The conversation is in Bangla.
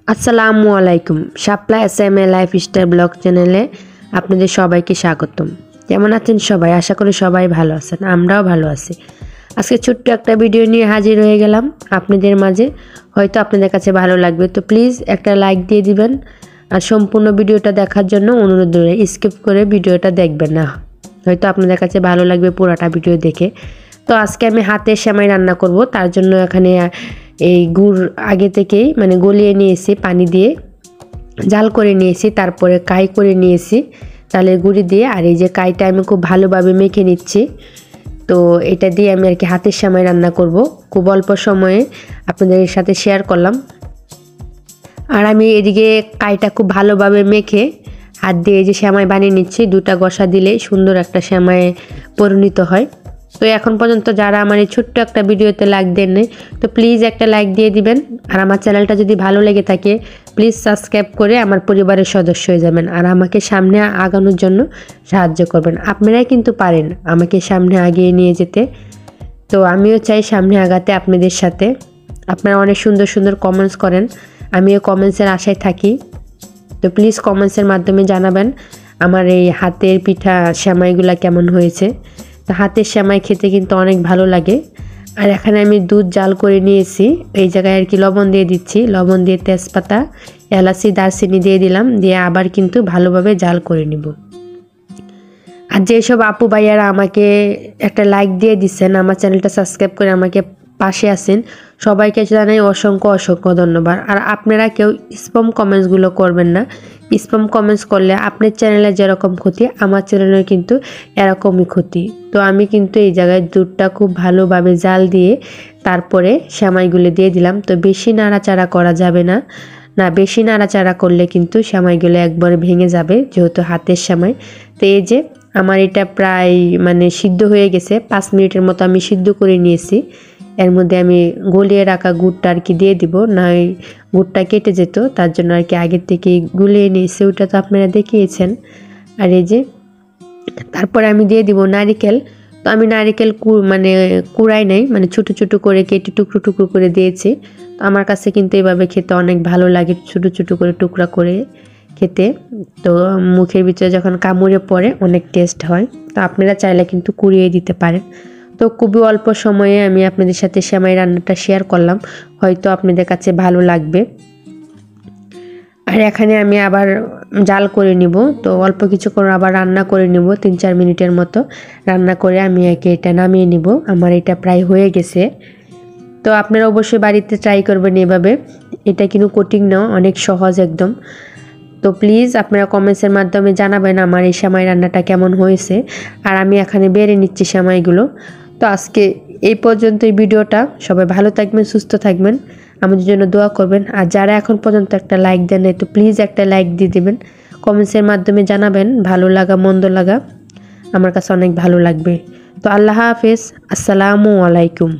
আসসালামু আলাইকুম। শাপলা এসএমএ লাইফস্টাইল ব্লগ চ্যানেলে আপনাদের সবাইকে স্বাগতম। কেমন আছেন সবাই? আশা করি সবাই ভালো আছেন, আমরাও ভালো আছি। আজকে ছোট্ট একটা ভিডিও নিয়ে হাজির হয়ে গেলাম আপনাদের মাঝে। হয়তো আপনাদের কাছে ভালো লাগবে, তো প্লিজ একটা লাইক দিয়ে দিবেন। আর সম্পূর্ণ ভিডিওটা দেখার জন্য অনুরোধ রইল, স্কিপ করে ভিডিওটা দেখবেন না, হয়তো আপনাদের কাছে ভালো লাগবে পুরোটা ভিডিও দেখে। তো আজকে আমি হাতের সেমাই রান্না করব, তার জন্য এখানে এই গুড় আগে থেকেই গলিয়ে নিয়েছি, পানি দিয়ে জাল করে নিয়েছি, তারপরে কাই করে নিয়েছি চালের গুঁড়ি দিয়ে। আর এই যে কাইটা আমি খুব ভালোভাবে মেখে নিচ্ছি। তো এটা দিয়ে আমি আর কি হাতের সেমাই রান্না করব, খুব অল্প সময়ে আপনাদের সাথে শেয়ার করলাম। আর আমি এদিকে কাইটা খুব ভালোভাবে মেখে হাত দিয়ে যে সেমাই বানিয়ে নিচ্ছি। দুটা গসা দিলে সুন্দর একটা সেমাই পরিণত হয়। তো এখন পর্যন্ত যারা আমার এই ছোট্ট একটা ভিডিওতে লাইক দেন নাই, তো প্লিজ একটা লাইক দিয়ে দিবেন। আর আমার চ্যানেলটা যদি ভালো লেগে থাকে প্লিজ সাবস্ক্রাইব করে আমার পরিবারের সদস্য হয়ে যাবেন, আর আমাকে সামনে আগানোর জন্য সাহায্য করবেন। আপনারাই কিন্তু পারেন আমাকে সামনে আগিয়ে নিয়ে যেতে। তো আমিও চাই সামনে আগাতে আপনাদের সাথে। আপনারা অনেক সুন্দর সুন্দর কমেন্টস করেন, আমিও কমেন্টসের আশায় থাকি। তো প্লিজ কমেন্টসের মাধ্যমে জানাবেন আমার এই হাতের পিঠা সেমাইগুলো কেমন হয়েছে। তো হাতের সেমাই খেতে কিন্তু অনেক ভালো লাগে। আর এখানে আমি দুধ জাল করে নিয়েছি, এই জায়গায় আর কি লবণ দিয়ে দিচ্ছি, লবণ দিয়ে তেজপাতা, এলাচি, দারচিনি দিয়ে দিলাম, দিয়ে আবার কিন্তু ভালোভাবে জাল করে নিব। আর যেসব আপু ভাইয়ারা আমাকে একটা লাইক দিয়ে দিচ্ছেন, আমার চ্যানেলটা সাবস্ক্রাইব করে আমাকে পাশে আছেন, সবাইকে জানাই অসংখ্য অসংখ্য ধন্যবাদ। আর আপনারা কেউ স্প্যাম কমেন্টসগুলো করবেন না। স্প্যাম কমেন্টস করলে আপনার চ্যানেলে যেরকম ক্ষতি, আমার চ্যানেলের কিন্তু এরকমই ক্ষতি। তো আমি কিন্তু এই জায়গায় দুধটা খুব ভালোভাবে জাল দিয়ে তারপরে সেমাইগুলো দিয়ে দিলাম। তো বেশি নাড়াচাড়া করা যাবে না, বেশি নাড়াচাড়া করলে কিন্তু সেমাইগুলো একবারে ভেঙে যাবে, যেহেতু হাতের সেমাই। তো এই যে আমার এটা প্রায় সিদ্ধ হয়ে গেছে, 5 মিনিটের মতো আমি সিদ্ধ করে নিয়েছি। এর মধ্যে আমি গলিয়ে রাখা গুড়টা আর কি দিয়ে দিব, না গুড়টা কেটে যেত, তার জন্য আর কি আগের থেকে গুলিয়ে নিয়েছি, ওটা তো আপনারা দেখিয়েছেন। আর এই যে তারপরে আমি দিয়ে দিব নারিকেল। তো আমি নারিকেল কুড়াই নাই, ছোটো ছোটো করে কেটে টুকরো টুকরো করে দিয়েছি। তো আমার কাছে কিন্তু এভাবে খেতে অনেক ভালো লাগে, ছোটো ছোটো করে টুকরা করে খেতে। তো মুখের ভিতরে যখন কামড়ে পড়ে অনেক টেস্ট হয়। তো আপনারা চাইলে কিন্তু কুড়িয়ে দিতে পারেন। তো খুবই অল্প সময়ে আমি আপনাদের সাথে সেমাই রান্নাটা শেয়ার করলাম, হয়তো আপনাদের কাছে ভালো লাগবে। আর এখানে আমি আবার জাল করে নিব, তো অল্প কিছু করে আবার রান্না করে নিব, 3-4 মিনিটের মতো রান্না করে আমি এটা নামিয়ে নিব। আমার এটা প্রায় হয়ে গেছে। তো আপনারা অবশ্যই বাড়িতে ট্রাই করবেন এভাবে, এটা কিন্তু কঠিন না, অনেক সহজ একদম। তো প্লিজ আপনারা কমেন্টসের মাধ্যমে জানাবেন আমার এই সেমাই রান্নাটা কেমন হয়েছে। আর আমি এখানে বেড়ে নিচ্ছি সেমাইগুলো। তো আজকে এই পর্যন্ত এই ভিডিওটা, সবাই ভালো থাকবেন, সুস্থ থাকবেন, আমাদের জন্য দোয়া করবেন। আর যারা এখন পর্যন্ত একটা লাইক দেন নাই, তো প্লিজ একটা লাইক দিয়ে দেবেন, কমেন্টসের মাধ্যমে জানাবেন ভালো লাগা মন্দ লাগা, আমার কাছে অনেক ভালো লাগবে। তো আল্লাহ হাফেজ, আসসালামু আলাইকুম।